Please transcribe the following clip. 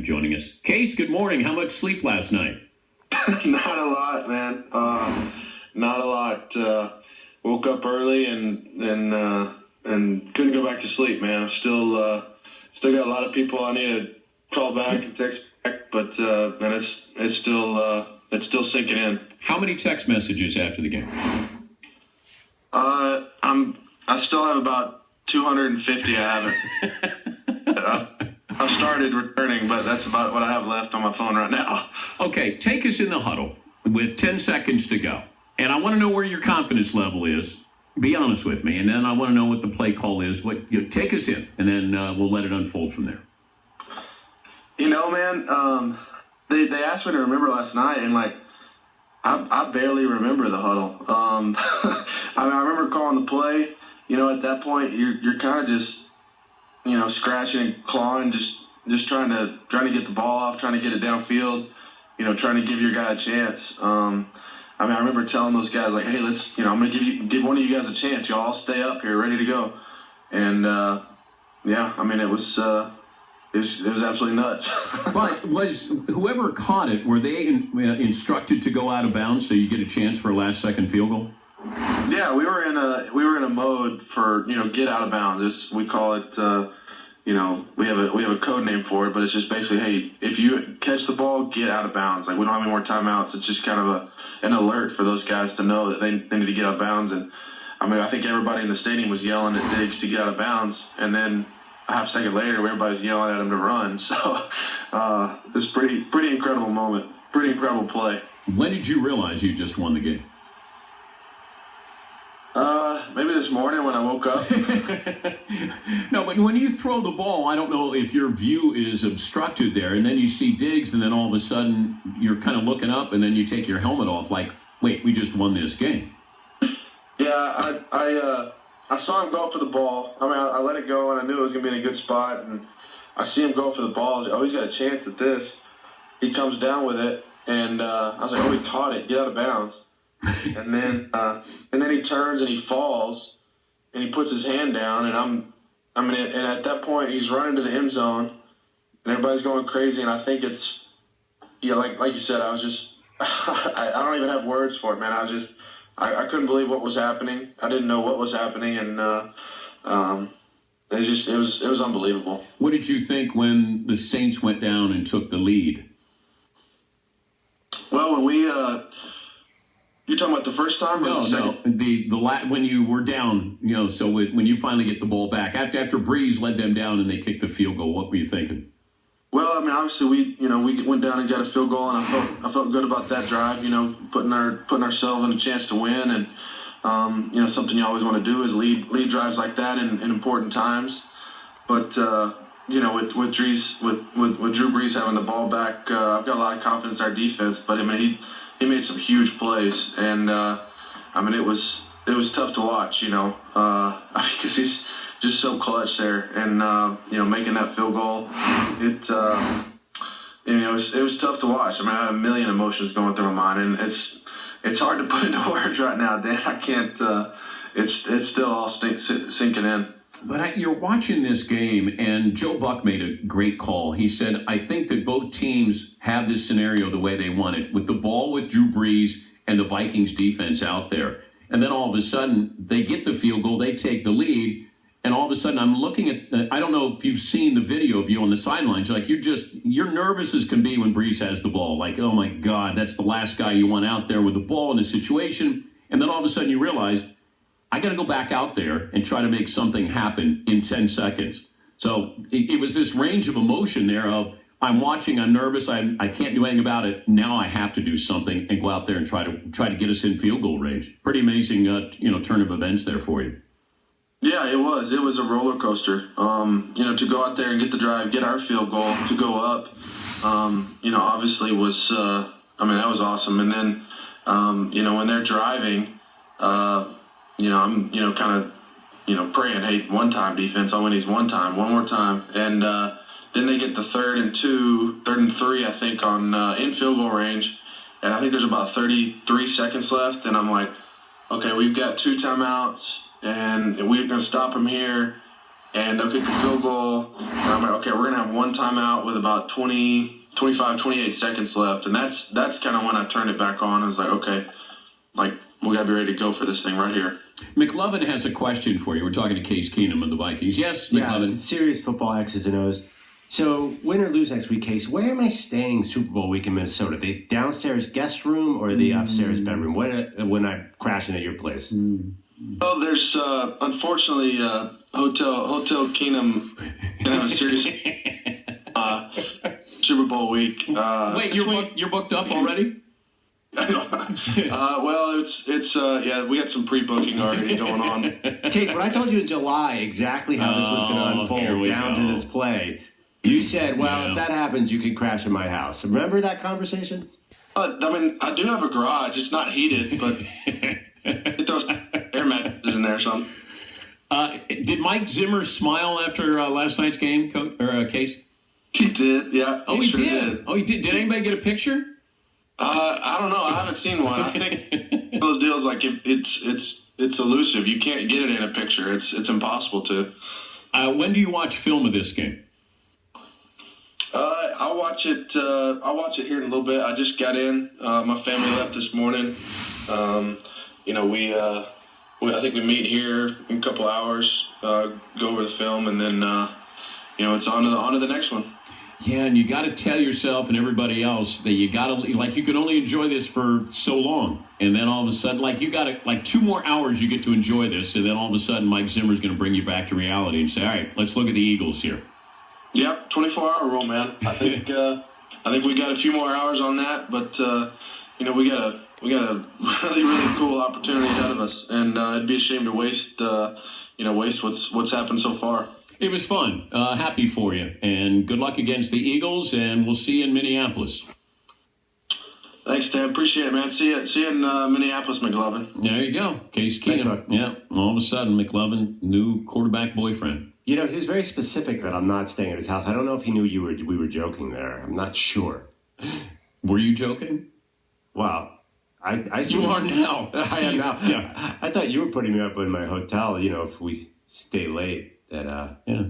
Joining us. Case, good morning. How much sleep last night? Not a lot, man. Not a lot. Woke up early and couldn't go back to sleep, man. I'm still got a lot of people I need to call back and text back, but man, it's still sinking in. How many text messages after the game? I still have about 250. I haven't. I've started returning, but that's about what I have left on my phone right now. Okay, take us in the huddle with 10 seconds to go. And I want to know where your confidence level is. Be honest with me. And then I want to know what the play call is. Take us in, and then we'll let it unfold from there. You know, man, they asked me to remember last night, and, I barely remember the huddle. I remember calling the play. You know, at that point, you're kind of just, scratching and clawing, just trying to get the ball off, trying to get it downfield, trying to give your guy a chance. I remember telling those guys, hey, let's, I'm going to give one of you guys a chance. Y'all stay up here, ready to go. And, it was absolutely nuts. But was whoever caught it, were they instructed to go out of bounds so you get a chance for a last-second field goal? Yeah, we were in a mode for get out of bounds. We call it we have a code name for it, but it's just basically, hey, if you catch the ball, get out of bounds. We don't have any more timeouts. It's just kind of an alert for those guys to know that they need to get out of bounds. And I think everybody in the stadium was yelling at Diggs to get out of bounds, and then a half second later, everybody's yelling at him to run. So it was pretty incredible moment, pretty incredible play. When did you realize you just won the game? Maybe this morning when I woke up. No, but when you throw the ball, I don't know if your view is obstructed there, and then you see Diggs, and then all of a sudden you're kind of looking up, and then you take your helmet off wait, we just won this game. Yeah, I saw him go for the ball. I let it go, and I knew it was going to be in a good spot, and I see him go for the ball. Oh, he's got a chance at this. He comes down with it, and I was like, oh, he caught it. Get out of bounds. And then he turns and he falls and he puts his hand down, and and at that point he's running to the end zone and everybody's going crazy, and I think it's like you said, I was just I don't even have words for it, man. I couldn't believe what was happening. I didn't know what was happening, and it was unbelievable. What did you think when the Saints went down and took the lead? Well, when we you're talking about the first time? No. When you were down, so when you finally get the ball back, after Breeze led them down and they kicked the field goal, what were you thinking? Well, obviously we went down and got a field goal, and I felt good about that drive, putting ourselves in a chance to win, and something you always want to do is lead drives like that in important times. But with Drew Brees having the ball back, I've got a lot of confidence in our defense. But he made some huge plays, and it was tough to watch, because he's just so clutch there, and making that field goal, it was tough to watch. I had a million emotions going through my mind, and it's hard to put into words right now, Dan. I can't. It's still all sinking in. But you're watching this game, and Joe Buck made a great call. He said, I think that both teams have this scenario the way they want it, with the ball with Drew Brees and the Vikings defense out there. And then all of a sudden, they get the field goal, they take the lead, and all of a sudden I'm looking at, I don't know if you've seen the video of you on the sidelines, you're nervous as can be when Brees has the ball. Oh my God, that's the last guy you want out there with the ball in a situation. And then all of a sudden you realize, I got to go back out there and try to make something happen in 10 seconds. So it was this range of emotion there of, I'm watching, I'm nervous, I can't do anything about it. Now I have to do something and go out there and try to get us in field goal range. Pretty amazing, turn of events there for you. Yeah, it was. It was a roller coaster. To go out there and get the drive, get our field goal, to go up, obviously was, that was awesome. And then, when they're driving, I'm, kind of, praying, hey, one-time defense, all we need is one more time. And then they get the 3rd and 3, I think, on in field goal range. And I think there's about 33 seconds left. And I'm like, okay, we've got 2 timeouts, and we're going to stop them here. and they'll kick a field goal. And I'm like, okay, we're going to have one timeout with about 25, 28 seconds left. And that's kind of when I turned it back on. I was like, okay, like, we got to be ready to go for this thing right here. McLovin has a question for you. We're talking to Case Keenum of the Vikings. Yes, McLovin. Yeah, serious football X's and O's. So, win or lose next week, Case, where am I staying Super Bowl week in Minnesota? The downstairs guest room or the upstairs bedroom? When I'm crashing at your place? Well, there's unfortunately Hotel Keenum gonna have a serious Super Bowl week. Wait, you're booked up already? Well, it's we got some pre-booking already going on. Case, when I told you in July exactly how this was going to unfold down to this play, you said, well, if that happens, you can crash in my house. Remember that conversation? I mean, I do have a garage. It's not heated, but it throws air mattresses in there or something. Did Mike Zimmer smile after last night's game, Case? He did, yeah. Oh, he did. Oh, he did. Did anybody get a picture? I don't know. I haven't seen one. I think those deals, like, it's elusive. You can't get it in a picture. It's impossible to. When do you watch film of this game? I'll watch it here in a little bit. I just got in. My family left this morning. I think we meet here in a couple hours, go over the film, and then it's on to the next one. Yeah, and you got to tell yourself and everybody else that you got to, like, you can only enjoy this for so long, and then all of a sudden, like, you got to, like, 2 more hours you get to enjoy this, and then all of a sudden Mike Zimmer's going to bring you back to reality and say, all right, let's look at the Eagles here. Yep, 24-hour rule, man. I think we got a few more hours on that, but we got a really, really cool opportunity ahead of us, and it'd be a shame to waste what's happened so far. It was fun. Happy for you, and good luck against the Eagles, and we'll see you in Minneapolis. Thanks, Dan. Appreciate it, man. See you in Minneapolis, McLovin. There you go. Case Keenum. Yeah, all of a sudden, McLovin, new quarterback boyfriend. He was very specific that I'm not staying at his house. I don't know if he knew we were joking there. I'm not sure. Were you joking? Well, I you are now. I am now. Yeah. I thought you were putting me up in my hotel, if we stay late. That yeah.